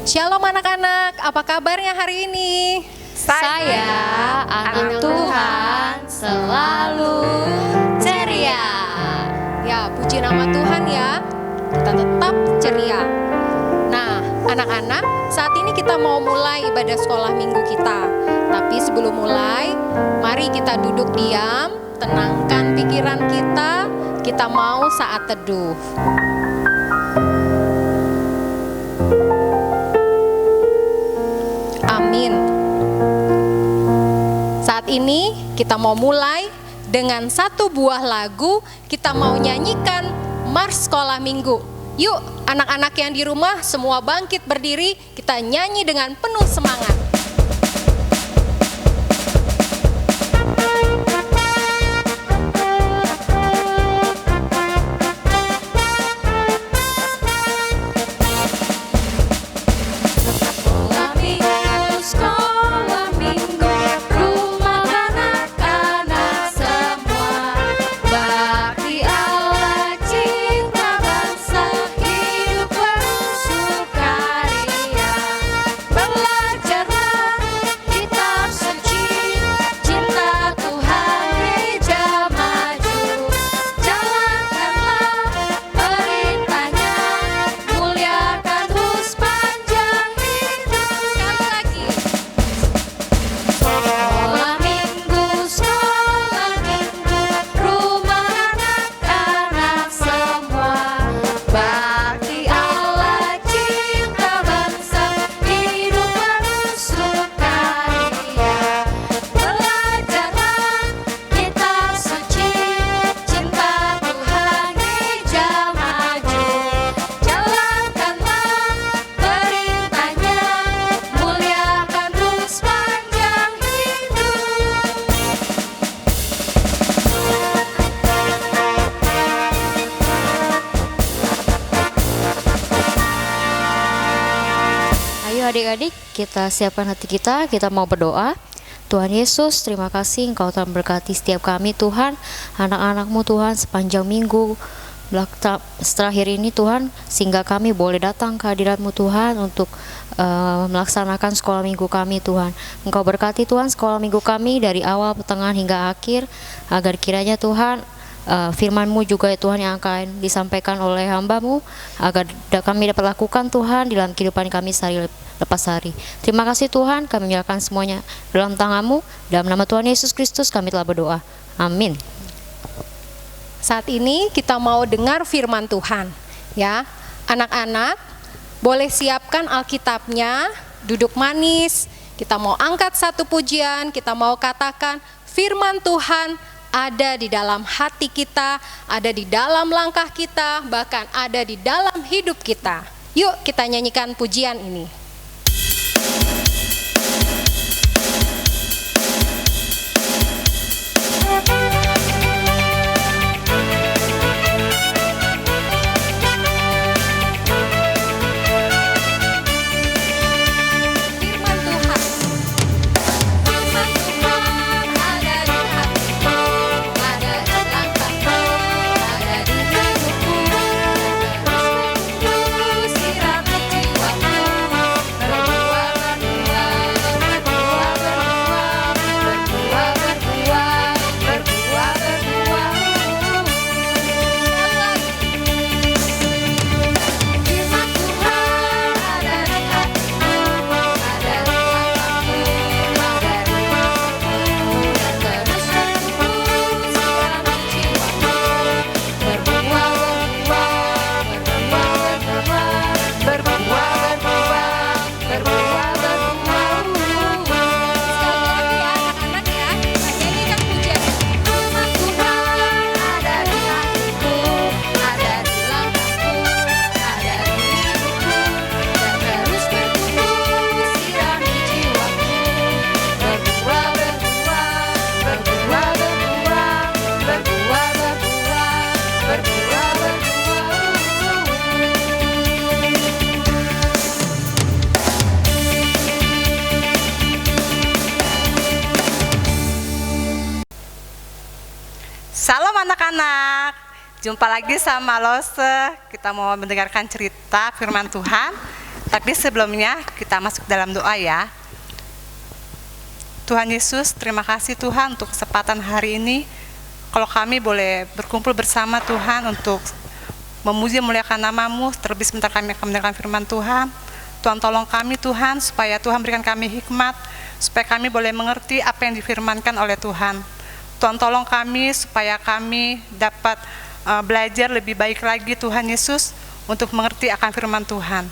Shalom anak-anak, apa kabarnya hari ini? Saya anak Tuhan selalu ceria. Ya, puji nama Tuhan ya, kita tetap ceria. Nah, anak-anak, saat ini kita mau mulai ibadah sekolah minggu kita. Tapi sebelum mulai, mari kita duduk diam, tenangkan pikiran kita mau saat teduh. Amin. Saat ini kita mau mulai dengan satu buah lagu. Kita mau nyanyikan Mars Sekolah Minggu. Yuk anak-anak yang di rumah semua bangkit berdiri. Kita nyanyi dengan penuh semangat. Adik-adik, kita siapkan hati kita mau berdoa. Tuhan Yesus, terima kasih Engkau telah memberkati setiap kami Tuhan, anak-anak-Mu Tuhan sepanjang minggu terakhir ini Tuhan, sehingga kami boleh datang ke hadirat-Mu Tuhan untuk melaksanakan sekolah minggu kami Tuhan. Engkau berkati Tuhan sekolah minggu kami dari awal, pertengahan hingga akhir, agar kiranya Tuhan firman-Mu juga ya Tuhan yang akan disampaikan oleh hamba-Mu, agar kami dapat lakukan Tuhan di dalam kehidupan kami sehari lepas hari. Terima kasih Tuhan, kami menyerahkan semuanya dalam tangan-Mu. Dalam nama Tuhan Yesus Kristus kami telah berdoa. Amin. Saat ini kita mau dengar firman Tuhan. Ya, anak-anak boleh siapkan Alkitabnya, duduk manis. Kita mau angkat satu pujian, kita mau katakan firman Tuhan ada di dalam hati kita, ada di dalam langkah kita, bahkan ada di dalam hidup kita. Yuk kita nyanyikan pujian ini. Salam anak-anak, jumpa lagi sama Lose. Kita mau mendengarkan cerita firman Tuhan. Tapi sebelumnya kita masuk dalam doa ya. Tuhan Yesus, terima kasih Tuhan untuk kesempatan hari ini. Kalau kami boleh berkumpul bersama Tuhan untuk memuji memuliakan nama-Mu, terlebih sebentar kami akan mendengarkan firman Tuhan. Tuhan tolong kami Tuhan, supaya Tuhan berikan kami hikmat, supaya kami boleh mengerti apa yang difirmankan oleh Tuhan. Tuhan tolong kami supaya kami dapat belajar lebih baik lagi Tuhan Yesus untuk mengerti akan firman Tuhan.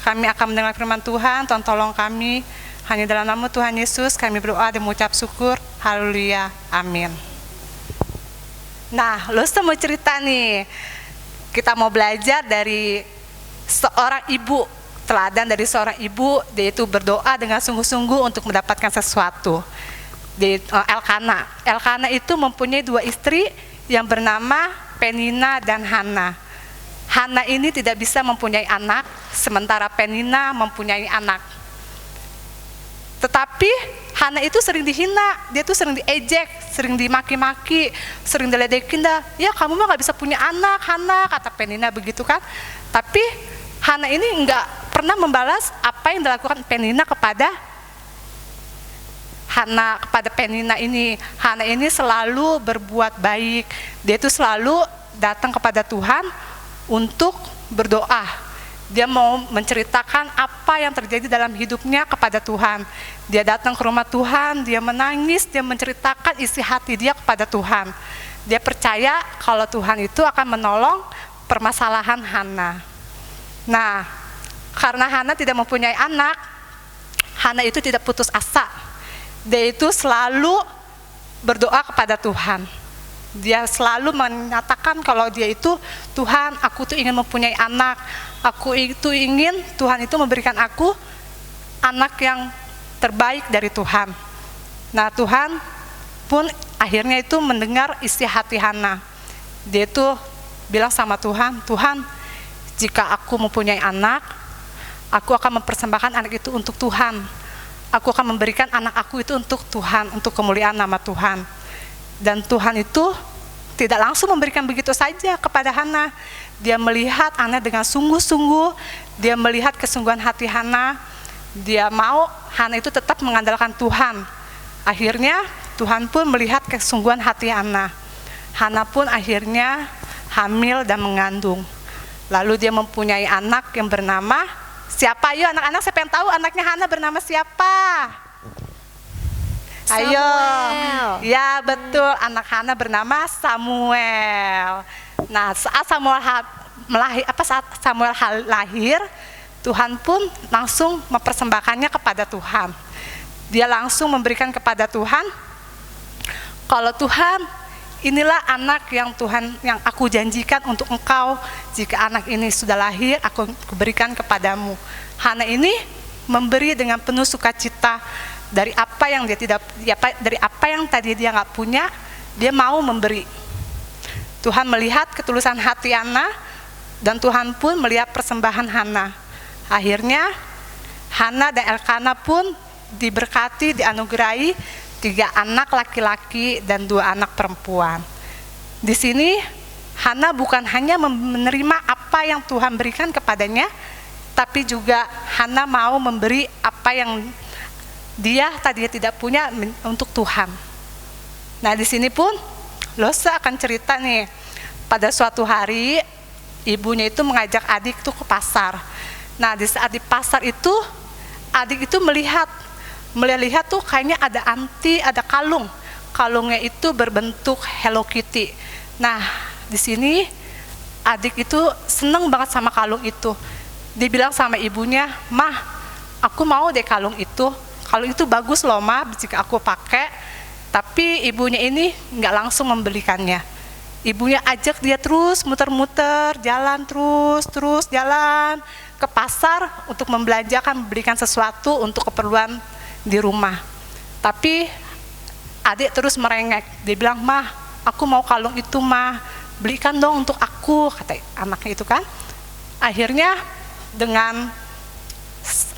Kami akan mendengar firman Tuhan, Tuhan tolong kami. Hanya dalam nama Tuhan Yesus kami berdoa dan mengucap syukur. Haleluya, amin. Nah, lo semua cerita nih. Kita mau belajar dari seorang ibu, teladan dari seorang ibu, yaitu berdoa dengan sungguh-sungguh untuk mendapatkan sesuatu. Elkana. Elkana itu mempunyai 2 istri yang bernama Penina dan Hana. Hana ini tidak bisa mempunyai anak, sementara Penina mempunyai anak. Tetapi Hana itu sering dihina, dia tuh sering diejek, sering dimaki-maki, sering diledekin dah. Ya kamu mah gak bisa punya anak, Hana, kata Penina begitu kan. Tapi Hana ini nggak pernah membalas apa yang dilakukan Penina kepada Penina ini. Hana ini selalu berbuat baik. Dia itu selalu datang kepada Tuhan untuk berdoa. Dia mau menceritakan apa yang terjadi dalam hidupnya kepada Tuhan. Dia datang ke rumah Tuhan, dia menangis, dia menceritakan isi hati dia kepada Tuhan. Dia percaya kalau Tuhan itu akan menolong permasalahan Hana. Nah, karena Hana tidak mempunyai anak, Hana itu tidak putus asa. Dia itu selalu berdoa kepada Tuhan. Dia selalu menyatakan kalau dia itu, Tuhan, aku tuh ingin mempunyai anak. Aku itu ingin Tuhan itu memberikan aku anak yang terbaik dari Tuhan. Nah, Tuhan pun akhirnya itu mendengar isi hati Hana. Dia itu bilang sama Tuhan, Tuhan, jika aku mempunyai anak, aku akan mempersembahkan anak itu untuk Tuhan. Aku akan memberikan anak aku itu untuk Tuhan, untuk kemuliaan nama Tuhan. Dan Tuhan itu tidak langsung memberikan begitu saja kepada Hana. Dia melihat Hana dengan sungguh-sungguh, dia melihat kesungguhan hati Hana. Dia mau Hana itu tetap mengandalkan Tuhan. Akhirnya Tuhan pun melihat kesungguhan hati Hana. Hana pun akhirnya hamil dan mengandung. Lalu dia mempunyai anak yang bernama siapa? Ayo anak-anak, saya pengen tahu anaknya Hana bernama siapa? Ayo, ya betul, anak Hana bernama Samuel. Nah, saat Samuel lahir, Tuhan pun langsung mempersembahkannya kepada Tuhan. Dia langsung memberikan kepada Tuhan, kalau Tuhan, inilah anak yang Tuhan yang aku janjikan untuk engkau. Jika anak ini sudah lahir, aku berikan kepadamu. Hana ini memberi dengan penuh sukacita. Dari apa yang dari apa yang tadi dia nggak punya, dia mau memberi. Tuhan melihat ketulusan hati Hana, dan Tuhan pun melihat persembahan Hana. Akhirnya Hana dan Elkana pun diberkati, dianugerahi 3 anak laki-laki dan 2 anak perempuan. Di sini Hana bukan hanya menerima apa yang Tuhan berikan kepadanya, tapi juga Hana mau memberi apa yang dia tadinya tidak punya untuk Tuhan. Nah, di sini pun Losa akan cerita nih, pada suatu hari ibunya itu mengajak adik tuh ke pasar. Nah, di saat di pasar itu, adik itu melihat tuh kayaknya ada ada kalung. Kalungnya itu berbentuk Hello Kitty. Nah, di sini adik itu seneng banget sama kalung itu. Dia bilang sama ibunya, "Mah, aku mau deh kalung itu. Kalung itu bagus loh, Ma, jika aku pakai." Tapi ibunya ini nggak langsung membelikannya. Ibunya ajak dia terus muter-muter, jalan terus jalan ke pasar untuk membelikan sesuatu untuk keperluan di rumah. Tapi adik terus merengek. Dia bilang, "Mah, aku mau kalung itu, Mah. Belikan dong untuk aku," kata anaknya itu kan. Akhirnya dengan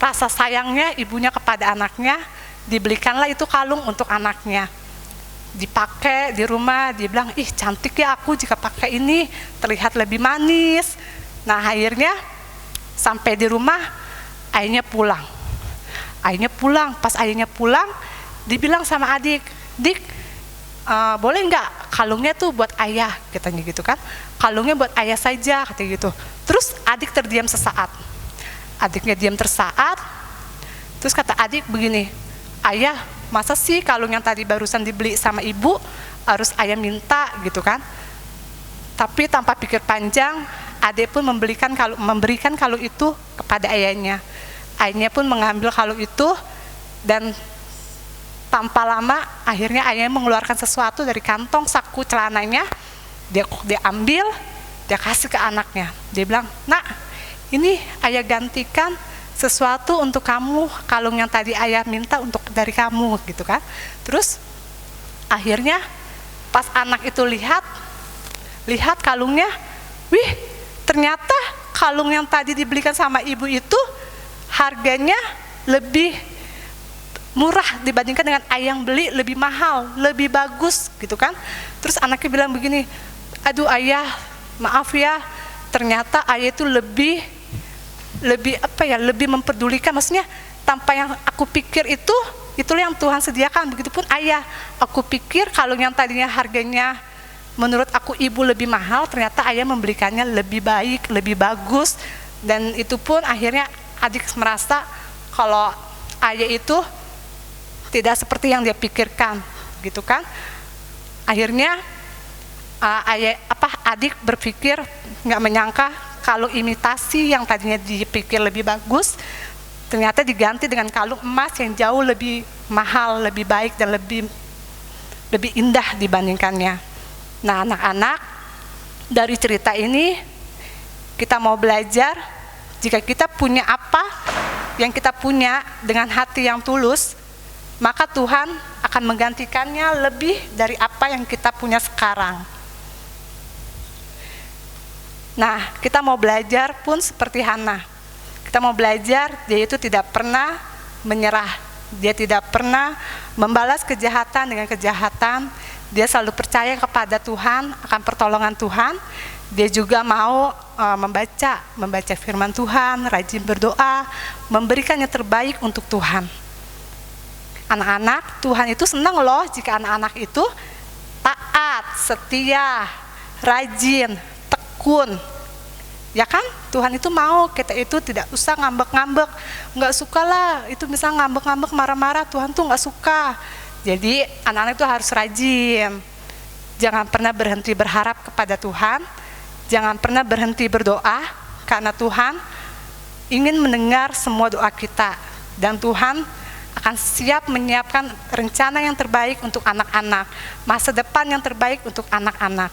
rasa sayangnya ibunya kepada anaknya, dibelikanlah itu kalung untuk anaknya. Dipakai di rumah, dia bilang, "Ih, cantik ya aku jika pakai ini, terlihat lebih manis." Nah, akhirnya sampai di rumah, ayahnya pulang. Pas ayahnya pulang, dibilang sama adik, "Dik, boleh nggak kalungnya tuh buat ayah," katanya gitu kan. "Kalungnya buat ayah saja," katanya gitu. Terus adik terdiam sesaat. Adiknya diam tersaat. Terus kata adik begini, "Ayah, masa sih kalung yang tadi barusan dibeli sama ibu harus ayah minta," gitu kan. Tapi tanpa pikir panjang, adik pun memberikan kalung itu kepada ayahnya. Ayahnya pun mengambil kalung itu, dan tanpa lama akhirnya ayahnya mengeluarkan sesuatu dari kantong saku celananya. Dia ambil, dia kasih ke anaknya. Dia bilang, "Nak, ini ayah gantikan sesuatu untuk kamu, kalung yang tadi ayah minta dari kamu," gitu kan. Terus akhirnya pas anak itu lihat kalungnya, wih, ternyata kalung yang tadi dibelikan sama ibu itu harganya lebih murah dibandingkan dengan ayah yang beli, lebih mahal, lebih bagus gitu kan. Terus anaknya bilang begini, "Aduh ayah, maaf ya, ternyata ayah itu lebih memperdulikan, maksudnya tanpa yang aku pikir itulah yang Tuhan sediakan." Begitupun ayah, aku pikir kalung yang tadinya harganya menurut aku ibu lebih mahal, ternyata ayah memberikannya lebih baik, lebih bagus. Dan itu pun akhirnya adik merasa kalau ayah itu tidak seperti yang dia pikirkan, gitu kan. Akhirnya adik berpikir, nggak menyangka kalung imitasi yang tadinya dipikir lebih bagus, ternyata diganti dengan kalung emas yang jauh lebih mahal, lebih baik, dan lebih indah dibandingkannya. Nah, anak-anak, dari cerita ini kita mau belajar, jika kita punya apa yang kita punya dengan hati yang tulus, maka Tuhan akan menggantikannya lebih dari apa yang kita punya sekarang. Nah, kita mau belajar pun seperti Hana. Kita mau belajar, dia itu tidak pernah menyerah. Dia tidak pernah membalas kejahatan dengan kejahatan. Dia selalu percaya kepada Tuhan, akan pertolongan Tuhan. Dia juga mau membaca firman Tuhan, rajin berdoa, memberikan yang terbaik untuk Tuhan. Anak-anak, Tuhan itu senang loh jika anak-anak itu taat, setia, rajin, tekun. Ya kan? Tuhan itu mau kita itu tidak usah ngambek-ngambek. Nggak suka lah, itu misalnya ngambek-ngambek, marah-marah, Tuhan tuh nggak suka. Jadi anak-anak itu harus rajin. Jangan pernah berhenti berharap kepada Tuhan. Jangan pernah berhenti berdoa, karena Tuhan ingin mendengar semua doa kita. Dan Tuhan akan siap menyiapkan rencana yang terbaik untuk anak-anak, masa depan yang terbaik untuk anak-anak.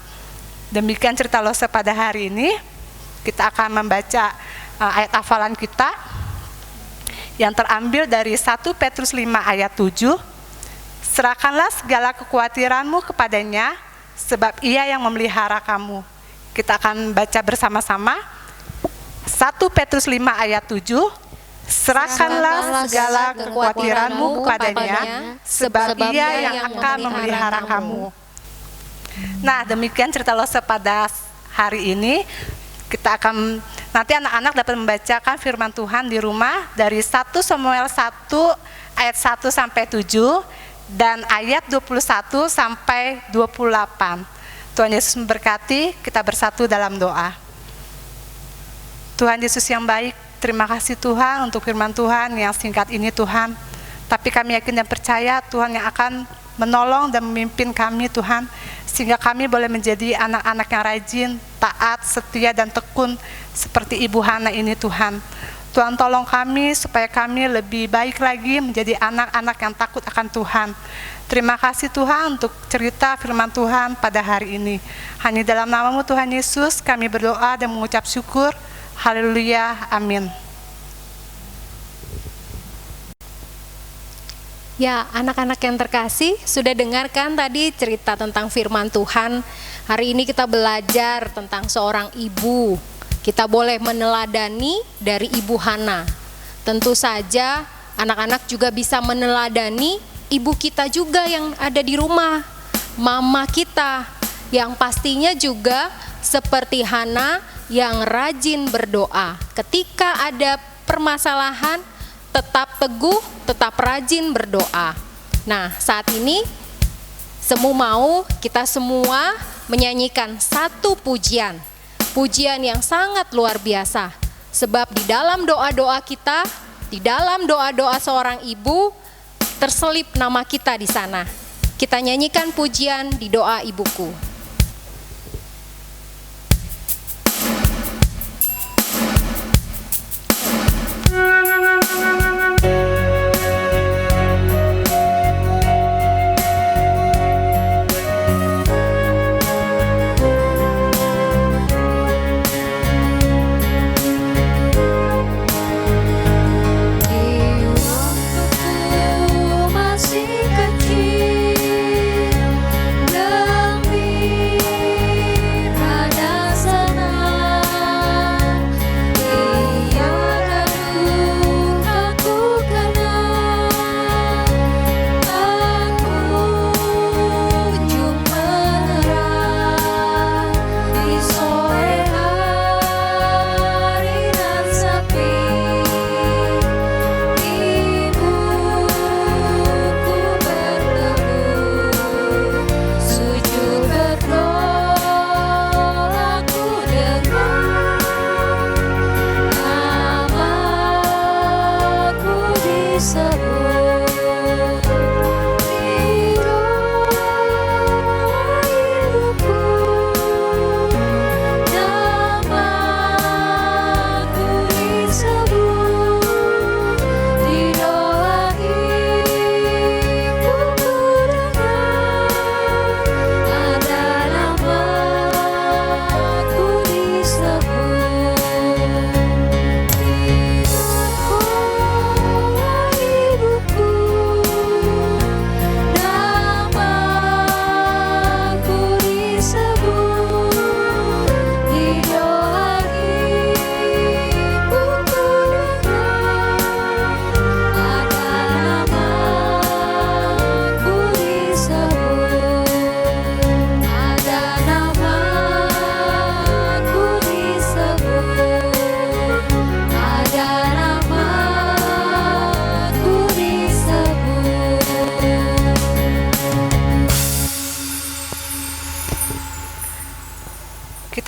Demikian cerita Lose pada hari ini. Kita akan membaca ayat hafalan kita yang terambil dari 1 Petrus 5 ayat 7. "Serahkanlah segala kekhawatiranmu kepadanya, sebab ia yang memelihara kamu." Kita akan baca bersama-sama 1 Petrus 5 ayat 7. "Serahkanlah segala kekhawatiranmu kepadanya, sebab ia yang akan memelihara kamu." Nah, demikian cerita Lose pada hari ini. Nanti anak-anak dapat membacakan firman Tuhan di rumah dari 1 Samuel 1 ayat 1 sampai 7 dan ayat 21 sampai 28. Tuhan Yesus memberkati. Kita bersatu dalam doa. Tuhan Yesus yang baik, terima kasih Tuhan untuk firman Tuhan yang singkat ini Tuhan. Tapi kami yakin dan percaya Tuhan yang akan menolong dan memimpin kami Tuhan, sehingga kami boleh menjadi anak-anak yang rajin, taat, setia, dan tekun seperti Ibu Hana ini Tuhan. Tuhan tolong kami supaya kami lebih baik lagi menjadi anak-anak yang takut akan Tuhan. Terima kasih Tuhan untuk cerita firman Tuhan pada hari ini. Hanya dalam nama-Mu Tuhan Yesus kami berdoa dan mengucap syukur. Haleluya, amin. Ya, anak-anak yang terkasih, sudah dengarkan tadi cerita tentang firman Tuhan. Hari ini kita belajar tentang seorang ibu. Kita boleh meneladani dari Ibu Hana. Tentu saja anak-anak juga bisa meneladani ibu kita juga yang ada di rumah, mama kita, yang pastinya juga seperti Hana yang rajin berdoa. Ketika ada permasalahan, tetap teguh, tetap rajin berdoa. Nah, saat ini kita semua menyanyikan satu pujian. Pujian yang sangat luar biasa. Sebab di dalam doa-doa kita, di dalam doa-doa seorang ibu, terselip nama kita di sana. Kita nyanyikan pujian di doa ibuku.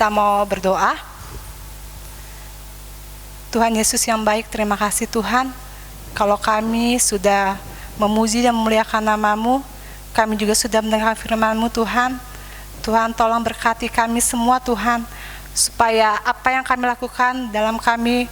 Kita mau berdoa. Tuhan Yesus yang baik, terima kasih Tuhan. Kalau kami sudah memuji dan memuliakan nama-Mu, kami juga sudah mendengar firman-Mu Tuhan. Tuhan tolong berkati kami semua Tuhan, supaya apa yang kami lakukan dalam kami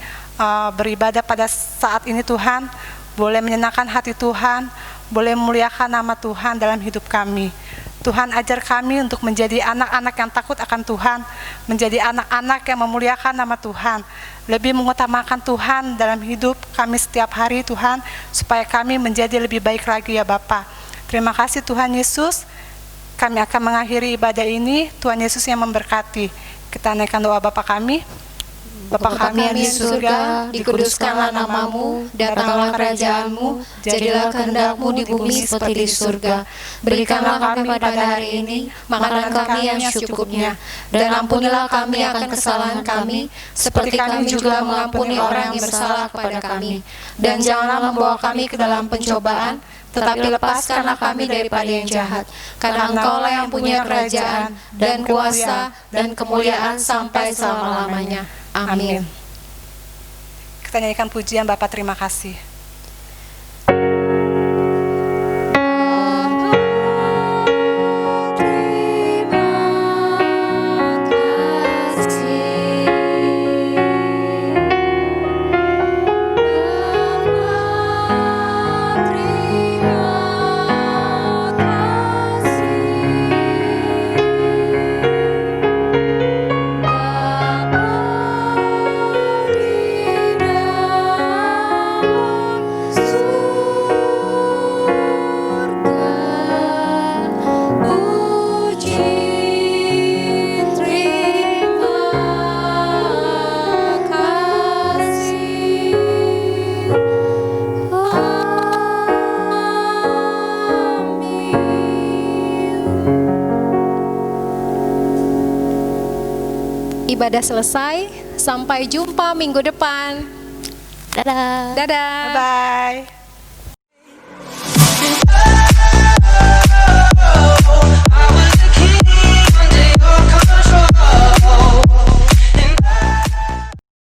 beribadah pada saat ini Tuhan, boleh menyenangkan hati Tuhan, boleh memuliakan nama Tuhan dalam hidup kami. Tuhan ajar kami untuk menjadi anak-anak yang takut akan Tuhan, menjadi anak-anak yang memuliakan nama Tuhan, lebih mengutamakan Tuhan dalam hidup kami setiap hari Tuhan, supaya kami menjadi lebih baik lagi ya Bapa. Terima kasih Tuhan Yesus. Kami akan mengakhiri ibadah ini, Tuhan Yesus yang memberkati. Kita naikkan doa Bapa kami. Bapa kami yang di surga, dikuduskanlah nama-Mu, datanglah kerajaan-Mu, jadilah kehendak-Mu di bumi seperti di surga. Berikanlah kami pada hari ini makanan kami yang secukupnya, dan ampunilah kami akan kesalahan kami, seperti kami juga mengampuni orang yang bersalah kepada kami. Dan janganlah membawa kami ke dalam pencobaan, tetapi lepaskanlah kami daripada yang jahat. Karena Engkau-lah yang punya kerajaan, dan kuasa, dan kemuliaan sampai selama-lamanya. Amin. Kita nyanyikan pujian Bapa terima kasih. Ibadah selesai, sampai jumpa minggu depan. Dadah. Dadah. Bye-bye.